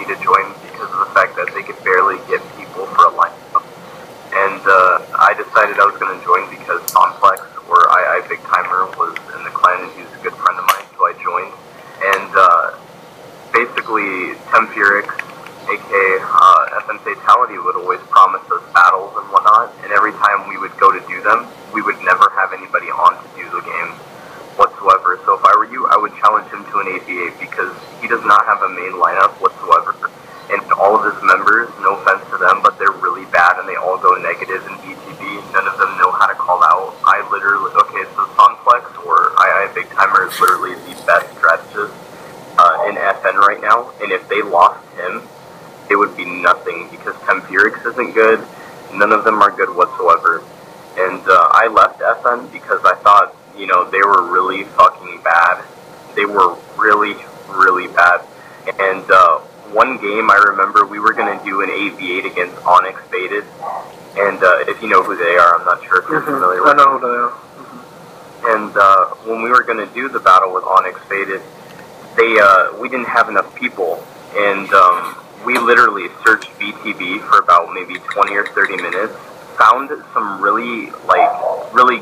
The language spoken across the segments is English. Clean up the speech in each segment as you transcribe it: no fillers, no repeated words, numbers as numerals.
me to join because of the fact that they could barely get people for a lineup. And I decided I was going to join because Complex, or I Big Timer, was in the clan and he's a good friend of mine, so I joined. And basically, Tempurix, aka FN Fatality, would always promise us battles and whatnot, and every time we would go to do them, we would never have anybody on to do the game whatsoever. So if I were you, I would challenge him to an ABA because he does not have a main lineup whatsoever. And all of his members, no offense to them, but they're really bad and they all go negative in BTB. None of them know how to call out. I literally, okay, so Sunflex or I Big Timer is literally the best strategist in FN right now. And if they lost him, it would be nothing because Tempurix isn't good. None of them are good whatsoever. And I left FN because I thought, you know, they were really fucking bad. They were really, really bad. And one game I remember we were going to do an 8v8 against Onyx Baited. And if you know who they are, I'm not sure if you're familiar with them. I know who they are. And when we were going to do the battle with Onyx Baited, we didn't have enough people. And we literally searched BTB for about maybe 20 or 30 minutes, found some really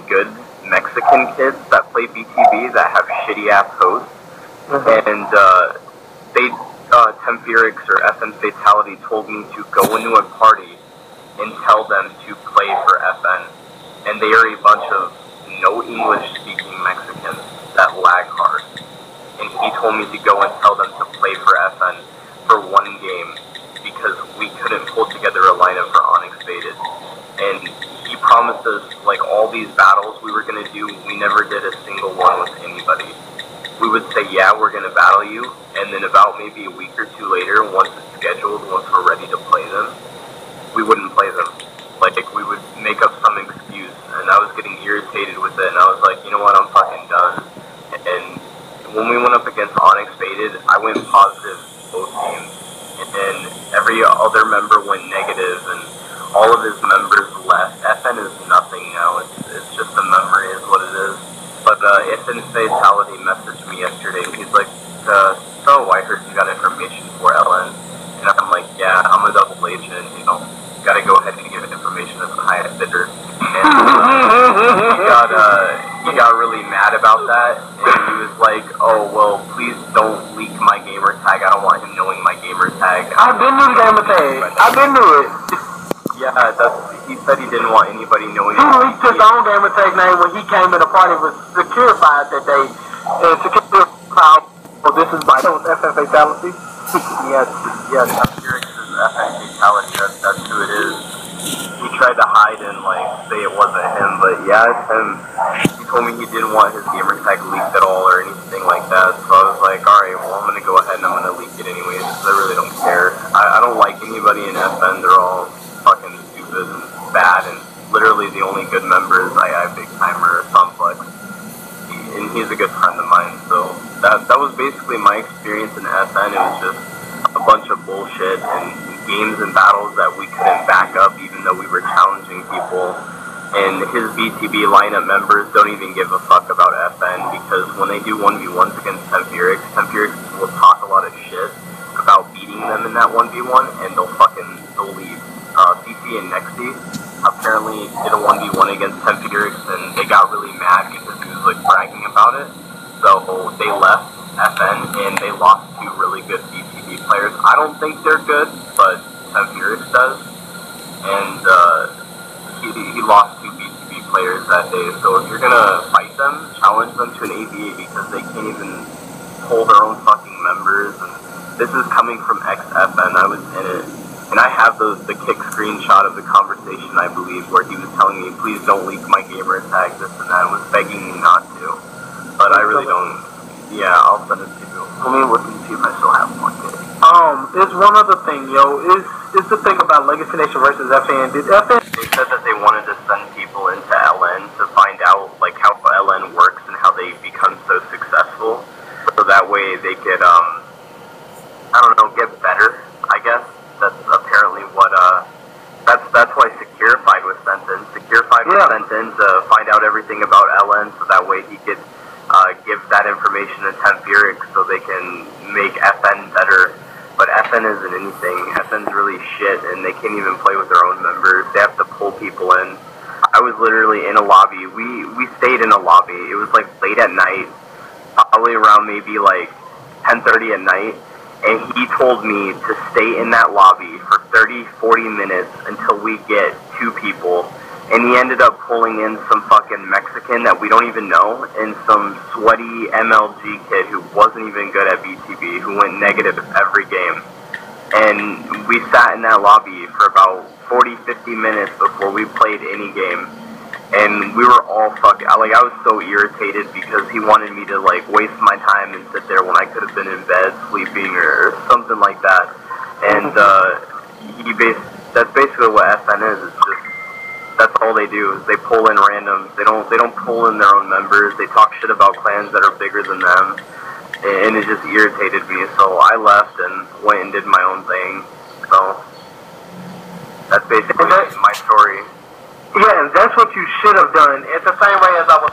good Mexican kids that play BTB that have shitty-ass hosts, and Tempurix or FN Fatality told me to go into a party and tell them to play for FN, and they are a bunch of no English-speaking Mexicans that lag hard, and he told me to go and tell them to play for FN for one game because we couldn't pull together a lineup for Onyx Baited. And he promised us, like, all these battles we were going to do, we never did a single one with anybody. We would say, yeah, we're going to battle you, and then about maybe a week or two later, once it's scheduled, once we're ready to play them, we wouldn't play them. Like, we would make up some excuse, and I was getting irritated with it, and I was like, you know what, I'm fucking done. And when we went up against Onyx Baited, I went positive both games, and then every other member went negative, and all of his members left. FN is nothing now. It's just a memory is what it is. But FN Fatality messaged me yesterday, and he's like, so I heard you got information for LN. And I'm like, yeah, I'm a double agent, you know, gotta go ahead and give information to the highest bidder. And he got really mad about that, and he was like, oh, well, please don't leak my gamer tag. I don't want him knowing my gamer tag. I've been new to gamer tag. I've been new it. Yeah, he said he didn't want anybody knowing. He leaked his own gamer tag name when he came in the party with Securified that day. And Securified, well, this is my FN Fatality. yes, Tempurix is FN Fatality. That's who it is. He tried to hide and, like, say it wasn't him, but yeah, it's him. He told me he didn't want his gamer tag leaked at all or anything like that, so I was like, alright, well, I'm gonna go ahead and I'm gonna leak it anyways, because I really don't care. I don't like anybody in FN, they're all fucking stupid and bad, and literally the only good member is I Big Timer or Sunflex, and he's a good friend of mine, so that was basically my experience in FN. It was just a bunch of bullshit and games and battles that we couldn't back up even though we were challenging people, and his BTB lineup members don't even give a fuck about FN because when they do 1v1s against Tempurix will talk a lot of shit about beating them in that 1v1 and they'll leave. CC and Nexty apparently did a 1v1 against Tempurix and they got really mad because he was like bragging about it, so they left FN and they lost two really good BTB players. I don't think they're good, but Tempurix does, and he lost two BTB players that day. So if you're gonna fight them, challenge them to an ABA because they can't even pull their own fucking members. And this is coming from ex-FN. I was in it. And I have the kick screenshot of the conversation, I believe, where he was telling me, please don't leak my gamer tag, this and that, and was begging me not to. But I really don't. Yeah, I'll send it to you. Let me look and see if I still have one. There's one other thing, yo. Is the thing about Legacy Nation versus FN. Did FN... They said that they wanted to send people into LN to find out, like, how LN works and how they become so successful. So that way they could, I don't know, get better, I guess. That's apparently what, that's why Securified was sent in. Securified was sent in to find out everything about LN, so that way he could give that information to Tempurix so they can make FN better. But FN FN isn't anything. FN's really shit, and they can't even play with their own members. They have to pull people in. I was literally in a lobby. We stayed in a lobby. It was like late at night, probably around maybe like 10:30 at night, and he told me to stay in that lobby for 30, 40 minutes until we get 2 people. And he ended up pulling in some fucking Mexican that we don't even know, and some sweaty MLG kid who wasn't even good at BTB, who went negative every game. And we sat in that lobby for about 40, 50 minutes before we played any game. And we were all fucking, I was so irritated because he wanted me to, like, waste my time and sit there when I could have been in bed sleeping or something like that. And, that's basically what FN is. It's just, that's all they do, is they pull in randoms. They don't pull in their own members. They talk shit about clans that are bigger than them. And it just irritated me, so I left and went and did my own thing. So, that's basically my story. Yeah, and that's what you should have done. It's the same way as I was